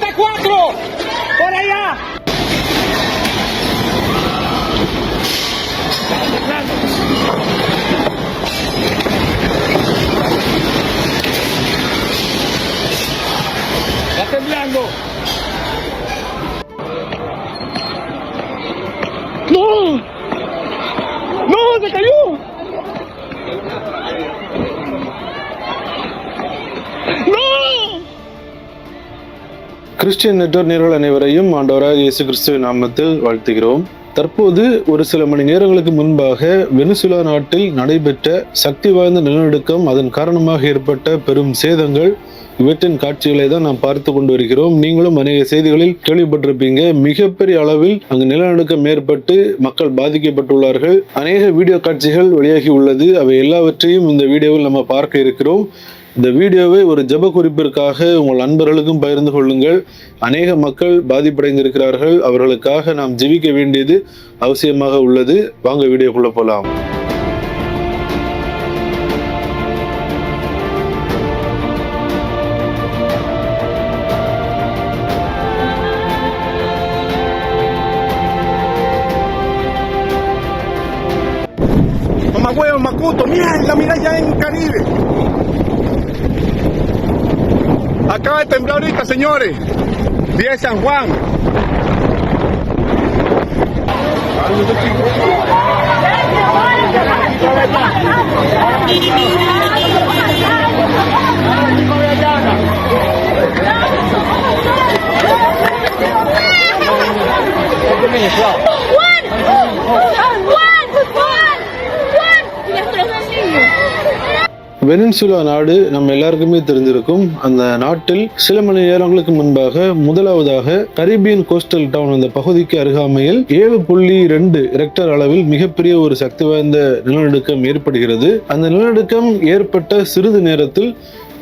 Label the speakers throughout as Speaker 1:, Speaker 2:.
Speaker 1: puerta 4! ¡Por allá! Está temblando. ¡No! ¡No! ¡Se cayó! ¡No!
Speaker 2: Christian network நேயர்கள் அனைவரையும் ஆண்டவராக இயேசு கிறிஸ்துவின் நாமத்தில் வாழ்த்துகிறோம். தற்போது ஒரு சில மணி நேரங்களுக்கு முன்பாக வெனிசுலா நாட்டில் நடைபெற்ற சக்தி வாய்ந்த நிலநடுக்கம், அதன் காரணமாக ஏற்பட்ட பெரும் சேதங்கள், இவற்றின் காட்சிகளை தான் நாம் பார்த்து கொண்டு வருகிறோம். நீங்களும் அநேக செய்திகளில் கேள்விப்பட்டிருப்பீங்க. மிகப்பெரிய அளவில் அங்கு நிலநடுக்கம் ஏற்பட்டு மக்கள் பாதிக்கப்பட்டுள்ளார்கள். அநேக வீடியோ காட்சிகள் வெளியாகி உள்ளது. அவை எல்லாவற்றையும் இந்த வீடியோவில் நம்ம பார்க்க இருக்கிறோம். இந்த வீடியோவை ஒரு ஜெப குறிப்பிற்காக உங்கள் நண்பர்களுக்கும் பகிர்ந்து கொள்ளுங்கள். அநேக மக்கள் பாதிப்படைந்திருக்கிறார்கள். அவர்களுக்காக நாம் ஜெபிக்க வேண்டியது அவசியமாக உள்ளது. வாங்க வீடியோக்குள்ள போலாம்.
Speaker 1: Mamá huevo, Macuto, mierda, mira ya en Caribe. Acaba de temblar ahorita, señores. Vía San Juan.
Speaker 2: Venezuela நாடு நம்ம எல்லாருக்குமே தெரிஞ்சிருக்கும். அந்த நாட்டில் சில மணி நேரங்களுக்கு முன்பாக முதலாவதாக கரீபியன் கோஸ்டல் டவுன் அந்த பகுதிக்கு அருகாமையில் 7.2 ரெக்டர் அளவில் மிகப்பெரிய ஒரு சக்தி வாய்ந்த நிலநடுக்கம் ஏற்படுகிறது. அந்த நிலநடுக்கம் ஏற்பட்ட சிறிது நேரத்தில்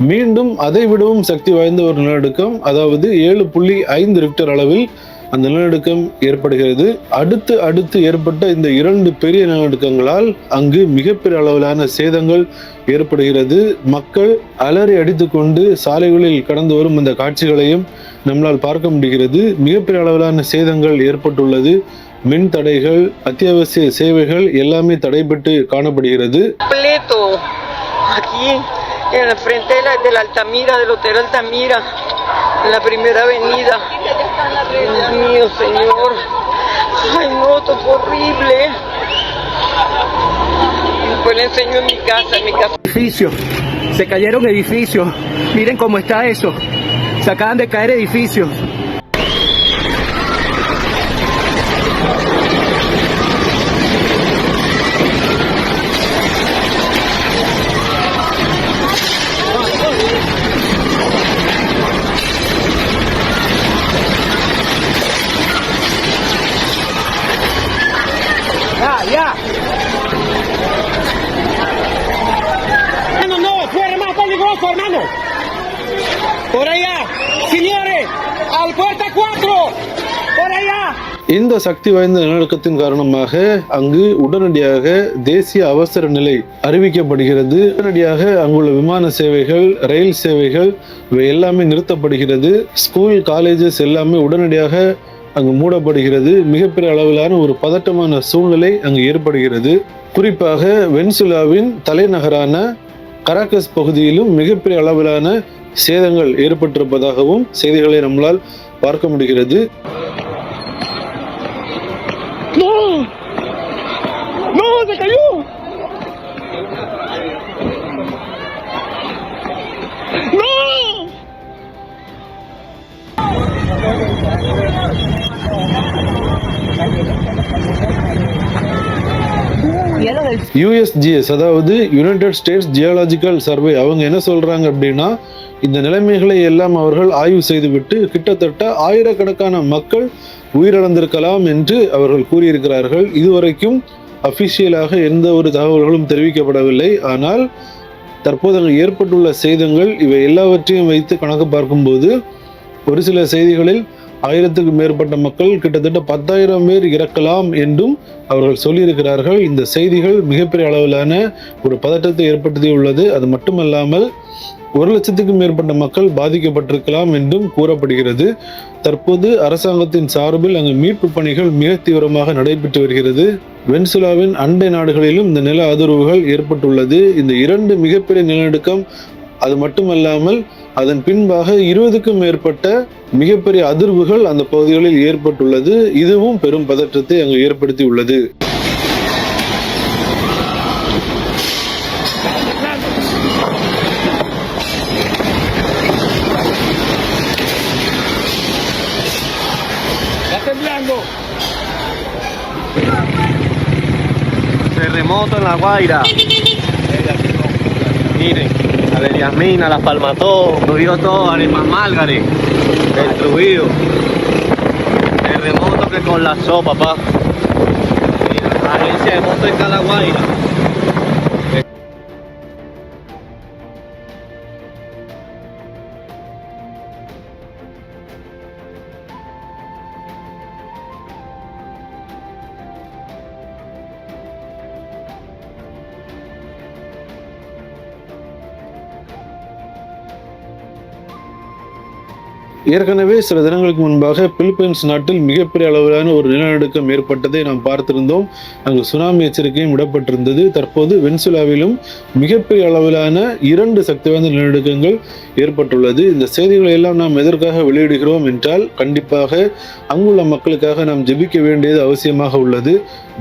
Speaker 2: மீண்டும் அதை விடவும் சக்தி வாய்ந்த ஒரு நிலநடுக்கம், அதாவது 7.5 ரெக்டர் அளவில் அந்த நிலநடுக்கம் ஏற்படுகிறது. அடுத்து ஏற்பட்ட இந்த 2 பெரிய நிலநடுக்கங்களால் அங்கு மிகப்பெரிய அளவிலான சேதங்கள் ஏற்படுகிறது. மக்கள் அலறி அடித்துக்கொண்டு சாலைகளில் கடந்து வரும் இந்த காட்சிகளையும் நம்மளால் பார்க்க முடிகிறது. மிகப்பெரிய அளவிலான சேதங்கள் ஏற்பட்டுள்ளது. மின் தடைகள், அத்தியாவசிய சேவைகள் எல்லாமே தடைபட்டு காணப்படுகிறது.
Speaker 3: En el frente de la Altamira, del Hotel Altamira, en la primera avenida. Dios mío, Señor. Ay, no, esto fue horrible. Después le enseño en mi casa,
Speaker 4: Edificios, se cayeron edificios. Miren cómo está eso. Se acaban de caer edificios.
Speaker 1: Ya. No, fuera más peligroso, hermano. Por allá, señores, al puerta 4. Por allá.
Speaker 2: இந்த சக்தி வாய்ந்த நிலநடுக்கத்தின் காரணமாக அங்கு உடனடியாக தேசிய அவசர நிலை அறிவிக்கப்படுகிறது. உடனடியாக அங்குள்ள விமான சேவைகள், ரயில் சேவைகள் இவை எல்லாமே நிறுத்தப்படுகிறது. ஸ்கூல், காலேஜஸ் எல்லாமே உடனடியாக அங்கு மூடப்படுகிறது. மிகப்பெரிய அளவிலான ஒரு பதட்டமான சூழ்நிலை அங்கு ஏற்படுகிறது. குறிப்பாக வெனிசுலாவின் தலைநகரான கராக்கஸ் பகுதியிலும் மிகப்பெரிய அளவிலான சேதங்கள் ஏற்பட்டிருப்பதாகவும் செய்திகளை நம்மளால் பார்க்க முடிகிறது.
Speaker 1: Se cayó. No.
Speaker 2: USGS, அதாவது யுனைடெட் ஸ்டேட்ஸ் ஜியாலஜிக்கல் சர்வே, அவங்க என்ன சொல்றாங்க அப்படின்னா, இந்த நிலைமைகளை எல்லாம் அவர்கள் ஆய்வு செய்துவிட்டு கிட்டத்தட்ட ஆயிரக்கணக்கான மக்கள் உயிரிழந்திருக்கலாம் என்று அவர்கள் கூறியிருக்கிறார்கள். இதுவரைக்கும் அபிஷியலாக எந்த ஒரு தகவல்களும் தெரிவிக்கப்படவில்லை. ஆனால் தற்போது அங்கு ஏற்பட்டுள்ள சேதங்கள் இவை எல்லாவற்றையும் வைத்து கணக்கு பார்க்கும்போது ஒரு சில செய்திகளில் 1000க்கும் மேற்பட்ட மக்கள், கிட்டத்தட்ட 10,000 பேர் இறக்கலாம் என்றும் அவர்கள் சொல்லியிருக்கிறார்கள். இந்த செய்திகள் மிகப்பெரிய அளவிலான ஒரு பதட்டத்தை ஏற்படுத்தியுள்ளது. அது மட்டுமல்லாமல் 1,00,000க்கும் மேற்பட்ட மக்கள் பாதிக்கப்பட்டிருக்கலாம் என்றும் கூறப்படுகிறது. தற்போது அரசாங்கத்தின் சார்பில் அங்கு மீட்பு பணிகள் மிக தீவிரமாக நடைபெற்று வருகிறது. வெனிசுலாவின் அண்டை நாடுகளிலும் இந்த நில அதிர்வுகள் ஏற்பட்டுள்ளது. இந்த 2 மிகப்பெரிய நிலநடுக்கம் அது மட்டுமல்லாமல் அதன் பின்பாக 20க்கும் மேற்பட்ட மிகப்பெரிய அதிர்வுகள் அந்த பகுதிகளில் ஏற்பட்டுள்ளது. இதுவும் பெரும் பதற்றத்தை அங்கு ஏற்படுத்தி உள்ளது.
Speaker 5: Terremoto en La Guaira. Miren, a la Yasmina, las Palmató, destruido todo, Arepas Márgares, destruido. Terremoto que colapsó, papá. Mira, la agencia de moto está en La Guaira.
Speaker 2: ஏற்கனவே சில தினங்களுக்கு முன்பாக பிலிப்பைன்ஸ் நாட்டில் மிகப்பெரிய அளவிலான ஒரு நிலநடுக்கம் ஏற்பட்டதை நாம் பார்த்திருந்தோம். அங்கு சுனாமி எச்சரிக்கையும் விடப்பட்டிருந்தது. தற்போது வெனிசுலாவிலும் மிகப்பெரிய அளவிலான 2 சக்தி வாய்ந்த நிலநடுக்கங்கள் ஏற்பட்டுள்ளது. இந்த செய்திகளை எல்லாம் நாம் எதற்காக வெளியிடுகிறோம் என்றால், கண்டிப்பாக அங்குள்ள மக்களுக்காக நாம் ஜெபிக்க வேண்டியது அவசியமாக உள்ளது.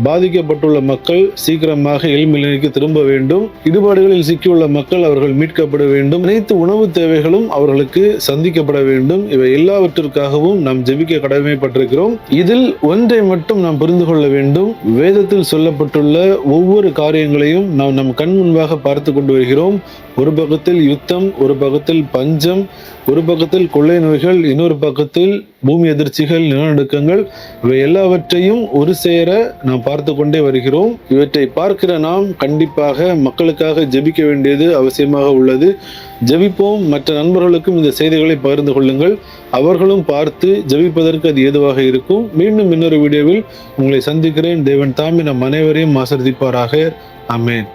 Speaker 2: பாதிக்கப்பட்டுள்ள மக்கள் சீக்கிரமாக இயல்பு நிலைக்கு திரும்ப வேண்டும். இடுபாடுகளில் சிக்கியுள்ள மக்கள் அவர்கள் மீட்கப்பட வேண்டும். அனைத்து உணவு தேவைகளும் அவர்களுக்கு சந்திக்கப்பட வேண்டும். இவை எல்லாவற்றிற்காகவும் நாம் ஜெபிக்க கடமைப்பட்டிருக்கிறோம். இதில் ஒன்றை மட்டும் நாம் புரிந்து கொள்ள வேண்டும். வேதத்தில் சொல்லப்பட்டுள்ள ஒவ்வொரு காரியங்களையும் நாம் நம் கண் முன்பாக பார்த்து கொண்டு வருகிறோம். ஒரு பக்கத்தில் யுத்தம், ஒரு பக்கத்தில் பஞ்சம், ஒரு பக்கத்தில் கொள்ளை நோய்கள், இன்னொரு பக்கத்தில் பூமி அதிர்ச்சிகள், நிலநடுக்கங்கள், இவை எல்லாவற்றையும் ஒரு சேர நாம் பார்த்து கொண்டே வருகிறோம். இவற்றை பார்க்கிற நாம் கண்டிப்பாக மக்களுக்காக ஜெபிக்க வேண்டியது அவசியமாக உள்ளது. ஜெபிப்போம். மற்ற நண்பர்களுக்கும் இந்த செய்திகளை பகிர்ந்து கொள்ளுங்கள். அவர்களும் பார்த்து ஜெபிப்பதற்கு அது ஏதுவாக இருக்கும். மீண்டும் இன்னொரு வீடியோவில் உங்களை சந்திக்கிறேன். தேவன் தாமே நம் அனைவரையும் ஆசீர்வதிப்பாராக. ஆமென்.